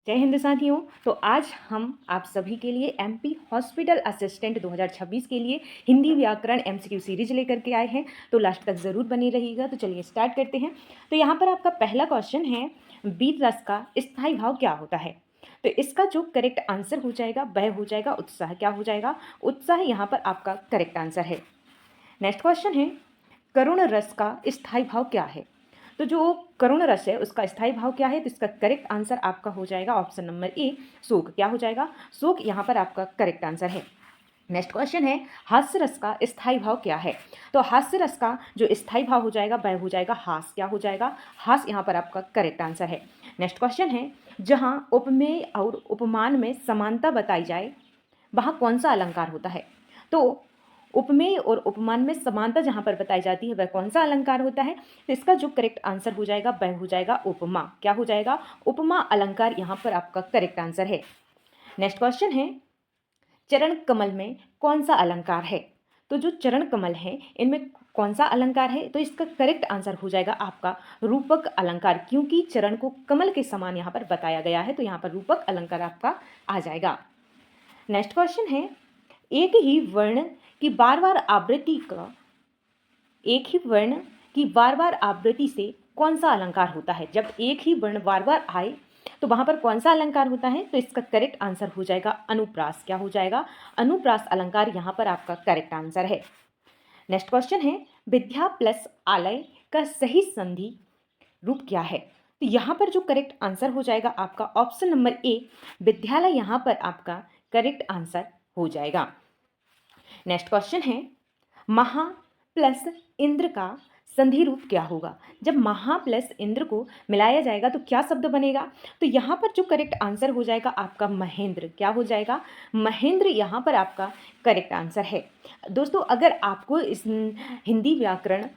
जय हिंद साथियों। तो आज हम आप सभी के लिए एमपी हॉस्पिटल असिस्टेंट 2026 के लिए हिंदी व्याकरण एमसीक्यू सीरीज लेकर के आए हैं। तो लास्ट तक ज़रूर बने रहिएगा। तो चलिए स्टार्ट करते हैं। तो यहाँ पर आपका पहला क्वेश्चन है, वीर रस का स्थायी भाव क्या होता है? तो इसका जो करेक्ट आंसर हो जाएगा वह हो जाएगा उत्साह। क्या हो जाएगा? उत्साह यहाँ पर आपका करेक्ट आंसर है। नेक्स्ट क्वेश्चन है, करुण रस का स्थायी भाव क्या है? तो जो करुण रस है उसका स्थायी भाव क्या है? तो इसका करेक्ट आंसर आपका हो जाएगा ऑप्शन नंबर ए, शोक। क्या हो जाएगा? शोक यहाँ पर आपका करेक्ट आंसर है। नेक्स्ट क्वेश्चन है, हास्य रस का स्थायी भाव क्या है? तो हास्य रस का जो स्थायी भाव हो जाएगा वह हो जाएगा हास। क्या हो जाएगा? हास यहाँ पर आपका करेक्ट आंसर है। नेक्स्ट क्वेश्चन है, जहाँ उपमेय और उपमान में समानता बताई जाए वहाँ कौन सा अलंकार होता है? तो उपमेय और उपमान में समानता जहाँ पर बताई जाती है वह कौन सा अलंकार होता है? तो इसका जो करेक्ट आंसर हो जाएगा वह हो जाएगा उपमा। क्या हो जाएगा? उपमा अलंकार यहाँ पर आपका करेक्ट आंसर है। नेक्स्ट क्वेश्चन है, चरण कमल में कौन सा अलंकार है? तो जो चरण कमल है इनमें कौन सा अलंकार है? तो इसका करेक्ट आंसर हो जाएगा आपका रूपक अलंकार, क्योंकि चरण को कमल के समान यहाँ पर बताया गया है। तो यहाँ पर रूपक अलंकार आपका आ जाएगा। नेक्स्ट क्वेश्चन है, एक ही वर्ण की बार बार आवृत्ति से कौन सा अलंकार होता है? जब एक ही वर्ण बार बार आए तो वहां पर कौन सा अलंकार होता है? तो इसका करेक्ट आंसर हो जाएगा अनुप्रास। क्या हो जाएगा? अनुप्रास अलंकार यहाँ पर आपका करेक्ट आंसर है। नेक्स्ट क्वेश्चन है, विद्या प्लस आलय का सही संधि रूप क्या है? तो यहाँ पर जो करेक्ट आंसर हो जाएगा आपका ऑप्शन नंबर ए, विद्यालय यहाँ पर आपका करेक्ट आंसर हो जाएगा। नेक्स्ट क्वेश्चन है, महा प्लस इंद्र का संधि रूप क्या होगा? जब महा प्लस इंद्र को मिलाया जाएगा तो क्या शब्द बनेगा? तो यहाँ पर जो करेक्ट आंसर हो जाएगा आपका महेंद्र। क्या हो जाएगा? महेंद्र यहाँ पर आपका करेक्ट आंसर है। दोस्तों, अगर आपको इस हिंदी व्याकरण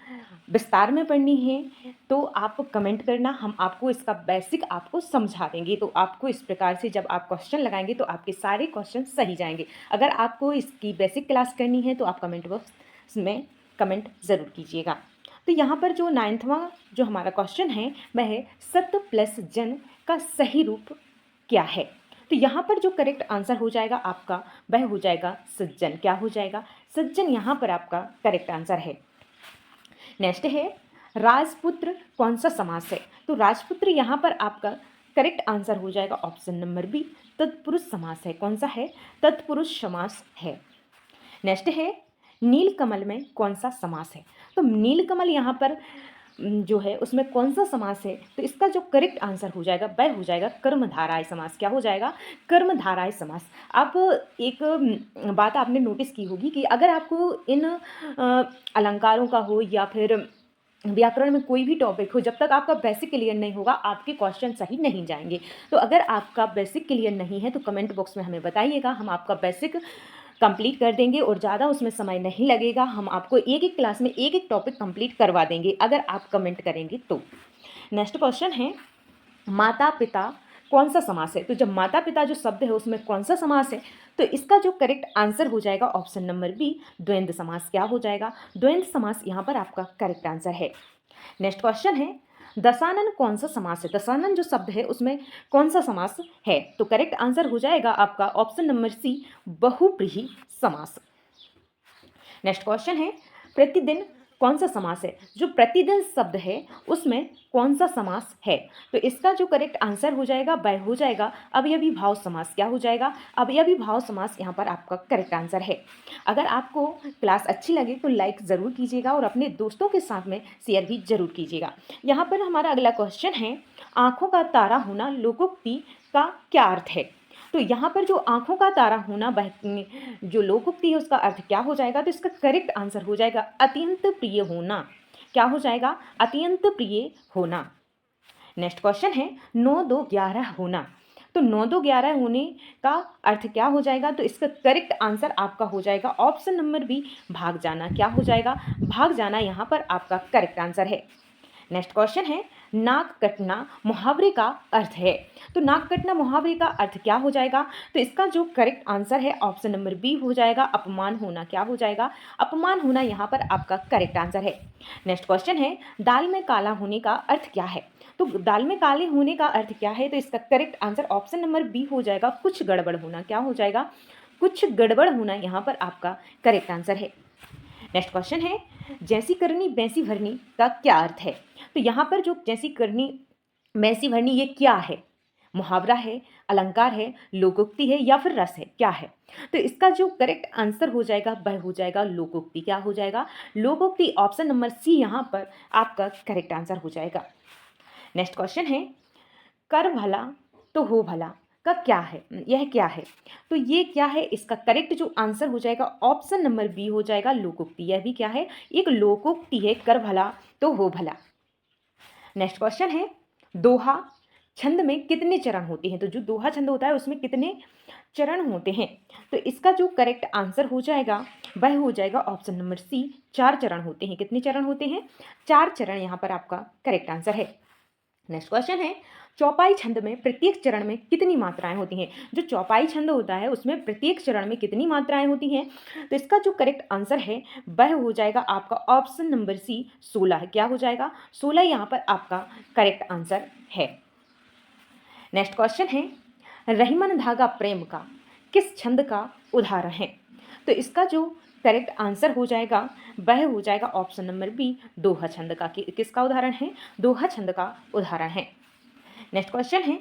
विस्तार में पढ़नी है तो आप कमेंट करना, हम आपको इसका बेसिक आपको समझा देंगे। तो आपको इस प्रकार से जब आप क्वेश्चन लगाएंगे तो आपके सारे क्वेश्चन सही जाएंगे। अगर आपको इसकी बेसिक क्लास करनी है तो आप कमेंट बॉक्स में कमेंट ज़रूर कीजिएगा। तो यहाँ पर जो 9वां जो हमारा क्वेश्चन है वह है, सत प्लस जन का सही रूप क्या है? तो यहाँ पर जो करेक्ट आंसर हो जाएगा आपका वह हो जाएगा सज्जन। क्या हो जाएगा? सज्जन यहाँ पर आपका करेक्ट आंसर है। नेक्स्ट है, राजपुत्र कौन सा समास है? तो राजपुत्र यहाँ पर आपका करेक्ट आंसर हो जाएगा ऑप्शन नंबर बी, तत्पुरुष समास है। कौन सा है? तत्पुरुष समास है। नेक्स्ट है, नीलकमल में कौन सा समास है? तो नीलकमल यहाँ पर जो है उसमें कौन सा समास है? तो इसका जो करेक्ट आंसर हो जाएगा वह हो जाएगा कर्मधाराय समास। क्या हो जाएगा? कर्मधाराय समास। आप एक बात आपने नोटिस की होगी कि अगर आपको इन अलंकारों का हो या फिर व्याकरण में कोई भी टॉपिक हो, जब तक आपका बेसिक क्लियर नहीं होगा आपके क्वेश्चन सही नहीं जाएंगे। तो अगर आपका बेसिक क्लियर नहीं है तो कमेंट बॉक्स में हमें बताइएगा, हम आपका बेसिक कंप्लीट कर देंगे और ज़्यादा उसमें समय नहीं लगेगा। हम आपको एक एक क्लास में एक एक टॉपिक कंप्लीट करवा देंगे अगर आप कमेंट करेंगे तो। नेक्स्ट क्वेश्चन है, माता पिता कौन सा समास है? तो जब माता पिता जो शब्द है उसमें कौन सा समास है? तो इसका जो करेक्ट आंसर हो जाएगा ऑप्शन नंबर बी, द्वंद्व समास। क्या हो जाएगा? द्वंद्व समास यहाँ पर आपका करेक्ट आंसर है। नेक्स्ट क्वेश्चन है, दशानन कौन सा समास है? दशानन जो शब्द है उसमें कौन सा समास है? तो करेक्ट आंसर हो जाएगा आपका ऑप्शन नंबर सी, बहुव्रीहि समास। नेक्स्ट क्वेश्चन है, प्रतिदिन कौन सा समास है? जो प्रतिदिन शब्द है उसमें कौन सा समास है? तो इसका जो करेक्ट आंसर हो जाएगा वह हो जाएगा अवयवी भाव समास। क्या हो जाएगा? अवयवी भाव समास यहाँ पर आपका करेक्ट आंसर है। अगर आपको क्लास अच्छी लगे तो लाइक ज़रूर कीजिएगा और अपने दोस्तों के साथ में शेयर भी जरूर कीजिएगा। यहाँ पर हमारा अगला क्वेश्चन है, आँखों का तारा होना लोकोक्ति का क्या अर्थ है? तो यहाँ पर जो आँखों का तारा होना वह जो लोकोक्ति है उसका अर्थ क्या हो जाएगा? तो इसका करेक्ट आंसर हो जाएगा अत्यंत प्रिय होना। क्या हो जाएगा? अत्यंत प्रिय होना। नेक्स्ट क्वेश्चन है, 9 2 11 होना। तो 9 2 11 होने का अर्थ क्या हो जाएगा? तो इसका करेक्ट आंसर आपका हो जाएगा ऑप्शन नंबर बी, भाग जाना। क्या हो जाएगा? भाग जाना यहाँ पर आपका करेक्ट आंसर है। नेक्स्ट क्वेश्चन है, नाक कटना मुहावरे का अर्थ है। तो नाक कटना मुहावरे का अर्थ क्या हो जाएगा? तो इसका जो करेक्ट आंसर है ऑप्शन नंबर बी हो जाएगा, अपमान होना। क्या हो जाएगा? अपमान होना यहाँ पर आपका करेक्ट आंसर है। नेक्स्ट क्वेश्चन है, दाल में काला होने का अर्थ क्या है? तो दाल में काले होने का अर्थ क्या है? तो इसका correct answer option number B हो जाएगा, कुछ गड़बड़ होना। क्या हो जाएगा? कुछ गड़बड़ होना यहाँ पर आपका करेक्ट आंसर है। नेक्स्ट क्वेश्चन है, जैसी करनी वैसी भरनी का क्या अर्थ है? तो यहाँ पर जो जैसी करनी वैसी भरनी ये क्या है? मुहावरा है, अलंकार है, लोकोक्ति है या फिर रस है, क्या है? तो इसका जो करेक्ट आंसर हो जाएगा वह हो जाएगा लोकोक्ति। क्या हो जाएगा? लोकोक्ति। ऑप्शन नंबर सी यहाँ पर आपका करेक्ट आंसर हो जाएगा। नेक्स्ट क्वेश्चन है, कर भला तो हो भला का क्या है? यह क्या है? तो ये क्या है? इसका करेक्ट जो आंसर हो जाएगा ऑप्शन नंबर बी हो जाएगा लोकोक्ति। यह भी क्या है? एक लोकोक्ति है, कर भला तो हो भला। नेक्स्ट क्वेश्चन है, दोहा छंद में कितने चरण होते हैं? तो जो दोहा छंद होता है उसमें कितने चरण होते हैं? तो इसका जो करेक्ट आंसर हो जाएगा वह हो जाएगा ऑप्शन नंबर सी, 4 चरण होते हैं। कितने चरण होते हैं? 4 चरण यहाँ पर आपका करेक्ट आंसर है। नेक्स्ट क्वेश्चन है, चौपाई छंद में प्रत्येक चरण में कितनी मात्राएं होती हैं? जो चौपाई छंद होता है उसमें प्रत्येक चरण में कितनी मात्राएं होती हैं? तो इसका जो करेक्ट आंसर है वह हो जाएगा आपका ऑप्शन नंबर सी, 16। क्या हो जाएगा? 16 यहाँ पर आपका करेक्ट आंसर है। नेक्स्ट क्वेश्चन है, रहीमन धागा प्रेम का किस छंद का उदाहरण है? तो इसका जो करेक्ट आंसर हो जाएगा वह हो जाएगा ऑप्शन नंबर बी, दोहा छंद का। किसका उदाहरण है? दोहा छंद का उदाहरण है। नेक्स्ट क्वेश्चन है,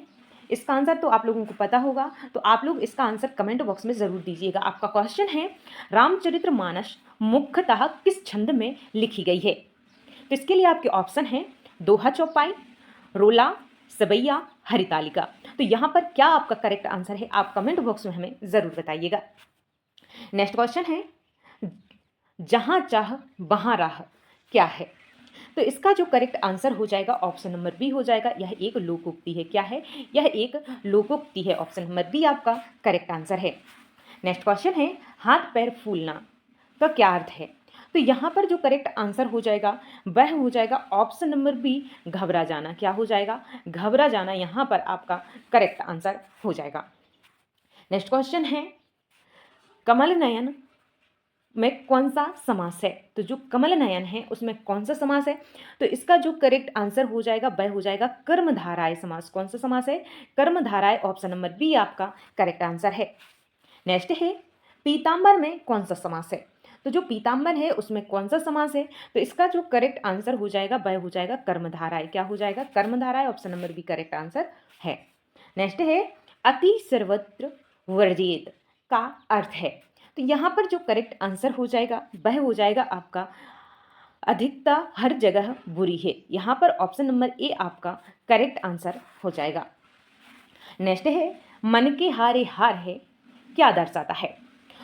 इसका आंसर तो आप लोगों को पता होगा, तो आप लोग इसका आंसर कमेंट बॉक्स में ज़रूर दीजिएगा। आपका क्वेश्चन है, रामचरितमानस मुख्यतः किस छंद में लिखी गई है? तो इसके लिए आपके ऑप्शन हैं दोहा चौपाई, रोला, सबैया, हरितालिका। तो यहाँ पर क्या आपका करेक्ट आंसर है? आप कमेंट बॉक्स में हमें ज़रूर बताइएगा। नेक्स्ट क्वेश्चन है, जहाँ चाह वहाँ राह क्या है? तो इसका जो करेक्ट आंसर हो जाएगा ऑप्शन नंबर बी हो जाएगा, यह एक लोकोक्ति है। क्या है? यह एक लोकोक्ति है। ऑप्शन नंबर बी आपका करेक्ट आंसर है। नेक्स्ट क्वेश्चन है, हाथ पैर फूलना का क्या अर्थ है? तो यहाँ पर जो करेक्ट आंसर हो जाएगा वह हो जाएगा ऑप्शन नंबर बी, घबरा जाना। क्या हो जाएगा? घबरा जाना यहाँ पर आपका करेक्ट आंसर हो जाएगा। नेक्स्ट क्वेश्चन है, कमल नयन में कौन सा समास है? तो जो कमल नयन है उसमें कौन सा समास है? तो इसका जो करेक्ट आंसर हो जाएगा वह हो जाएगा कर्मधाराय समास। कौन सा समास है? कर्मधाराय। ऑप्शन नंबर बी आपका करेक्ट आंसर है। नेक्स्ट है, पीताम्बर में कौन सा समास है? तो जो पीताम्बर है उसमें कौन सा समास है? तो इसका जो करेक्ट आंसर हो जाएगा वह हो जाएगा कर्मधाराय। क्या हो जाएगा? कर्मधाराय। Option number B correct answer है। नेक्स्ट है, अति सर्वत्र वर्जित का अर्थ है? तो यहाँ पर जो करेक्ट आंसर हो जाएगा वह हो जाएगा आपका अधिकता हर जगह बुरी है। यहाँ पर ऑप्शन नंबर ए आपका करेक्ट आंसर हो जाएगा। नेक्स्ट है, मन के हारे हार है क्या दर्शाता है?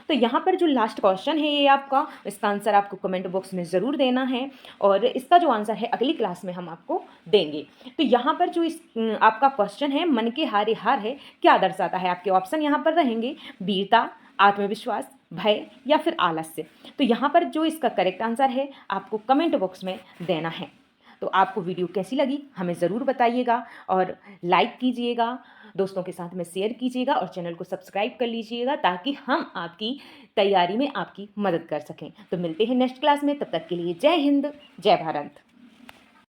तो यहाँ पर जो लास्ट क्वेश्चन है ये आपका, इसका आंसर आपको कमेंट बॉक्स में ज़रूर देना है और इसका जो आंसर है अगली क्लास में हम आपको देंगे। तो यहाँ पर जो इस आपका क्वेश्चन है, मन के हारे हार है क्या दर्शाता है? आपके ऑप्शन यहाँ पर रहेंगे वीरता, आत्मविश्वास, भय या फिर आलस्य। तो यहाँ पर जो इसका करेक्ट आंसर है आपको कमेंट बॉक्स में देना है। तो आपको वीडियो कैसी लगी हमें ज़रूर बताइएगा और लाइक कीजिएगा, दोस्तों के साथ में शेयर कीजिएगा और चैनल को सब्सक्राइब कर लीजिएगा ताकि हम आपकी तैयारी में आपकी मदद कर सकें। तो मिलते हैं नेक्स्ट क्लास में, तब तक के लिए जय हिंद, जय भारत।